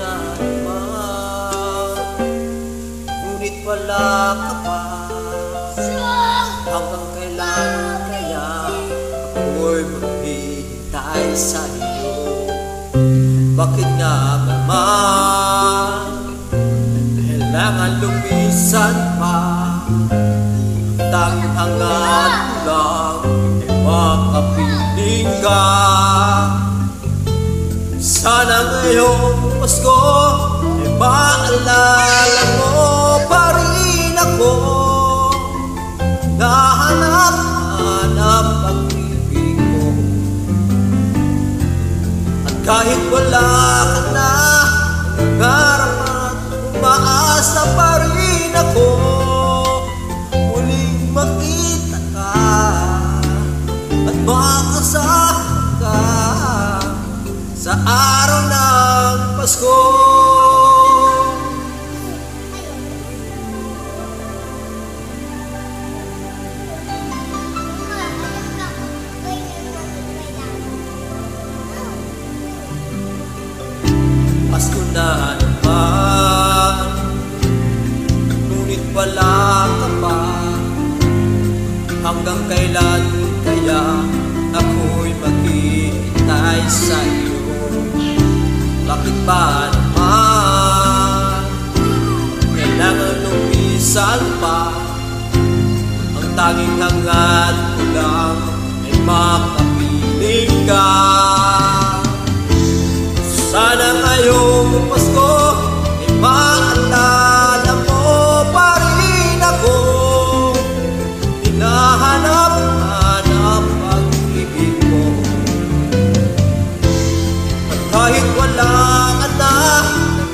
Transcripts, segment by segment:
na naman, ngunit wala ka pa. Hanggang kailan kaya ako'y maghihintay sa iyo? Bakit nga naman kailangan lumisan pa? Tanging hangad ko lang ay makapiling ka. Sana ngayong Pasko ay maalala mo pa rin ako. Nahanap-hanap ang ibig mo, at kahit wala ka na, nangarap at umaasa pa rin ako. Muling makita ka at makasama ka sa araw ng Pasko. Pasko na naman, ngunit wala ka pa. Hanggang kailan kaya ako'y maghihintay sa iyo? Bakit ba naman kailangan lumisan pa? Ang tanging hangad ko lang ay makapiling ka. Sana ngayong Pasko ay maalala mo pa rin ako. Hinahanap-hanap ang ibig mo, at kahit wala ka na,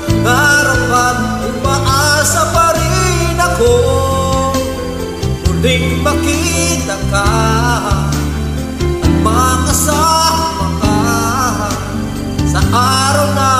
nangarap at umaasa pa rin ako. Muling makita ka at makasama ka sa araw na